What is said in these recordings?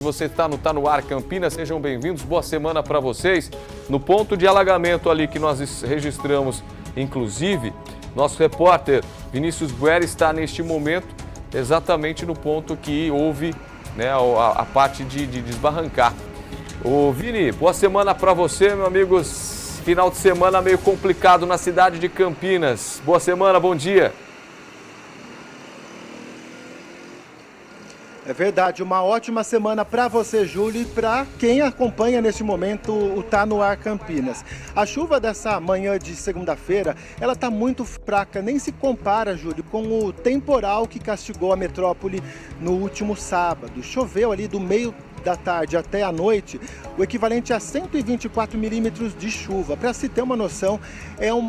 Você está no Ar Campinas, sejam bem-vindos, boa semana para vocês. No ponto de alagamento ali que nós registramos, inclusive, nosso repórter Vinícius Guerra está neste momento exatamente no ponto que houve, né, a parte de desbarrancar. Ô Vini, boa semana para você, meu amigo. Final de semana meio complicado na cidade de Campinas. Boa semana, bom dia. É verdade, uma ótima semana para você, Júlio, e para quem acompanha neste momento o Tá no Ar Campinas. A chuva dessa manhã de segunda-feira, ela está muito fraca, nem se compara, Júlio, com o temporal que castigou a metrópole no último sábado. Choveu ali do meio da tarde até a noite, o equivalente a 124 milímetros de chuva. Para se ter uma noção,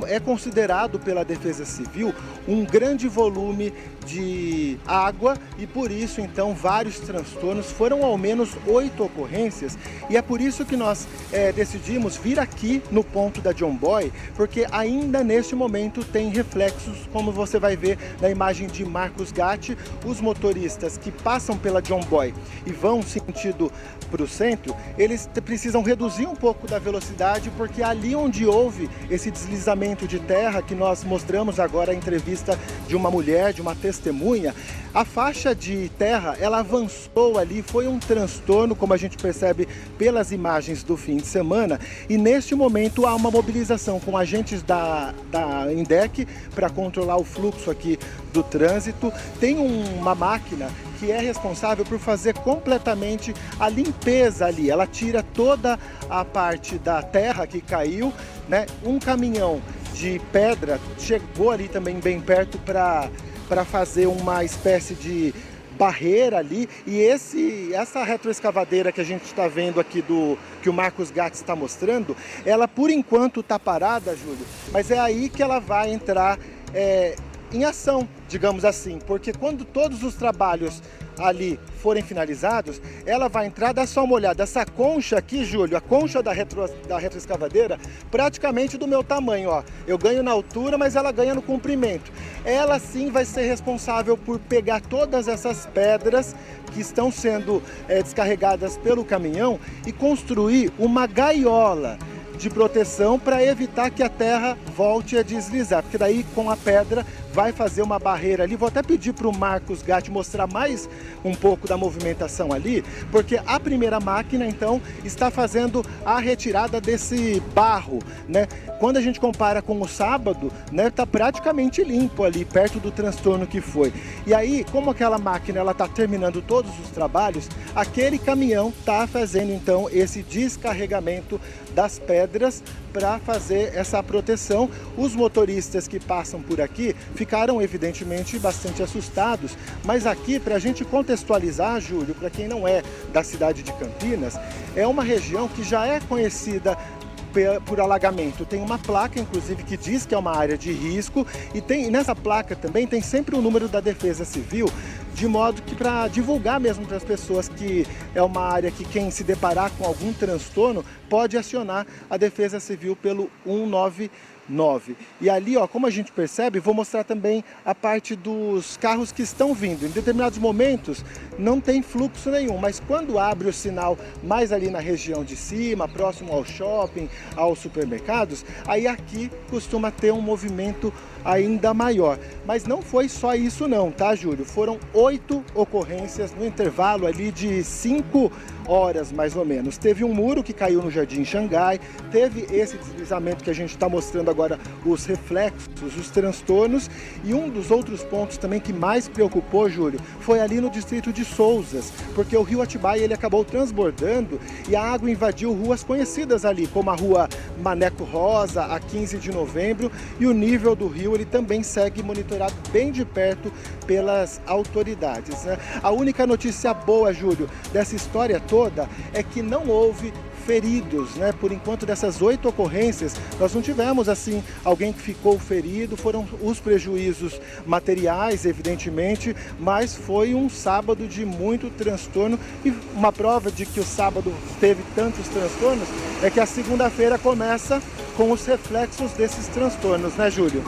é considerado pela Defesa Civil um grande volume de água e por isso, então, vários transtornos. Foram ao menos 8 ocorrências e é por isso que nós decidimos vir aqui no ponto da John Boy, porque ainda neste momento tem reflexos, como você vai ver na imagem de Marcos Gatti. Os motoristas que passam pela John Boy e vão sentido para o centro, eles precisam reduzir um pouco da velocidade, porque ali onde houve esse deslizamento de terra, que nós mostramos agora a entrevista de uma mulher, de uma testemunha, a faixa de terra, ela avançou ali, foi um transtorno, como a gente percebe pelas imagens do fim de semana, e neste momento há uma mobilização com agentes da INDEC para controlar o fluxo aqui do trânsito. Tem uma máquina que é responsável por fazer completamente a limpeza ali. Ela tira toda a parte da terra que caiu, né? Um caminhão de pedra chegou ali também bem perto para fazer uma espécie de barreira ali, e essa retroescavadeira que a gente está vendo aqui que o Marcos Gatti está mostrando, ela por enquanto está parada, Júlio, mas é aí que ela vai entrar em ação, digamos assim, porque quando todos os trabalhos ali forem finalizados, ela vai entrar. Dá só uma olhada, essa concha aqui, Júlio, a concha da retroescavadeira, praticamente do meu tamanho, ó. Eu ganho na altura, mas ela ganha no comprimento. Ela sim vai ser responsável por pegar todas essas pedras que estão sendo descarregadas pelo caminhão e construir uma gaiola de proteção para evitar que a terra volte a deslizar, porque daí com a pedra vai fazer uma barreira ali. Vou até pedir para o Marcos Gatti mostrar mais um pouco da movimentação ali, porque a primeira máquina então está fazendo a retirada desse barro, né? Quando a gente compara com o sábado, né, tá praticamente limpo ali, perto do transtorno que foi. E aí, como aquela máquina ela tá terminando todos os trabalhos, aquele caminhão tá fazendo então esse descarregamento das pedras para fazer essa proteção. Os motoristas que passam por aqui ficaram evidentemente bastante assustados, mas aqui, para a gente contextualizar, Júlio, para quem não é da cidade de Campinas, é uma região que já é conhecida por alagamento. Tem uma placa, inclusive, que diz que é uma área de risco, e nessa placa também tem sempre o número da Defesa Civil, de modo que para divulgar mesmo para as pessoas que é uma área que quem se deparar com algum transtorno pode acionar a Defesa Civil pelo 199. E ali, ó, como a gente percebe, vou mostrar também a parte dos carros que estão vindo. Em determinados momentos não tem fluxo nenhum, mas quando abre o sinal mais ali na região de cima, próximo ao shopping, aos supermercados, aí aqui costuma ter um movimento ainda maior. Mas não foi só isso não, tá, Júlio? Foram 8 ocorrências no intervalo ali de 5 horas, mais ou menos. Teve um muro que caiu no Jardim Xangai, teve esse deslizamento que a gente está mostrando agora, os reflexos, os transtornos, e um dos outros pontos também que mais preocupou, Júlio, foi ali no distrito de Sousas, porque o rio Atibaia ele acabou transbordando e a água invadiu ruas conhecidas ali, como a rua Maneco Rosa, a 15 de novembro, e o nível do rio ele também segue monitorado bem de perto pelas autoridades, né? A única notícia boa, Júlio, dessa história toda é que não houve feridos, né? Por enquanto, dessas 8 ocorrências, nós não tivemos assim alguém que ficou ferido. Foram os prejuízos materiais, evidentemente, mas foi um sábado de muito transtorno, e uma prova de que o sábado teve tantos transtornos é que a segunda-feira começa com os reflexos desses transtornos, né, Júlio?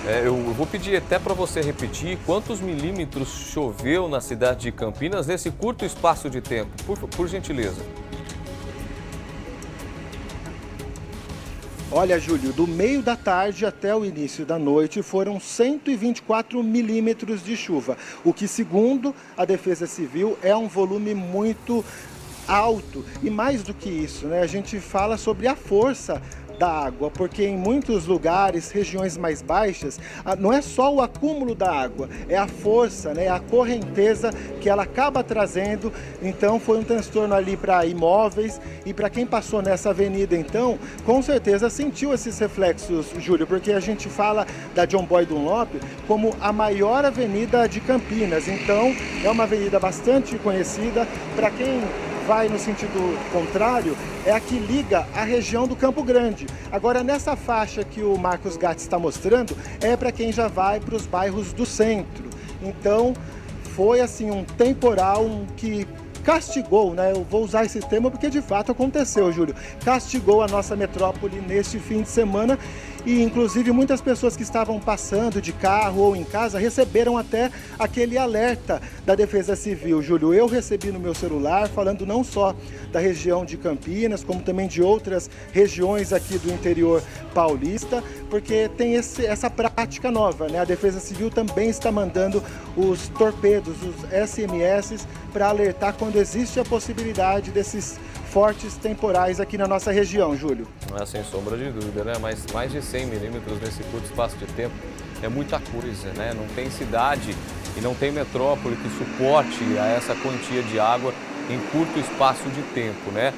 Eu vou pedir até para você repetir quantos milímetros choveu na cidade de Campinas nesse curto espaço de tempo, por gentileza. Olha, Júlio, do meio da tarde até o início da noite foram 124 milímetros de chuva, o que, segundo a Defesa Civil, é um volume muito alto. E mais do que isso, né, a gente fala sobre a força da água, porque em muitos lugares, regiões mais baixas, não é só o acúmulo da água, é a força, né, a correnteza que ela acaba trazendo. Então foi um transtorno ali para imóveis e para quem passou nessa avenida, então, com certeza sentiu esses reflexos, Júlio, porque a gente fala da John Boy Dunlop como a maior avenida de Campinas. Então é uma avenida bastante conhecida. Para quem vai no sentido contrário, é a que liga a região do Campo Grande. Agora, nessa faixa que o Marcos Gatti está mostrando, é para quem já vai para os bairros do centro. Então, foi assim um temporal que castigou, né? Eu vou usar esse termo porque de fato aconteceu, Júlio. Castigou a nossa metrópole neste fim de semana e, inclusive, muitas pessoas que estavam passando de carro ou em casa receberam até aquele alerta da Defesa Civil, Júlio. Eu recebi no meu celular, falando não só da região de Campinas, como também de outras regiões aqui do interior paulista, porque tem essa prática nova, né? A Defesa Civil também está mandando os torpedos, os SMS, para alertar quando existe a possibilidade desses fortes temporais aqui na nossa região, Júlio. Sem sombra de dúvida, né? Mas mais de 100 milímetros nesse curto espaço de tempo é muita coisa, né? Não tem cidade e não tem metrópole que suporte a essa quantia de água em curto espaço de tempo, né?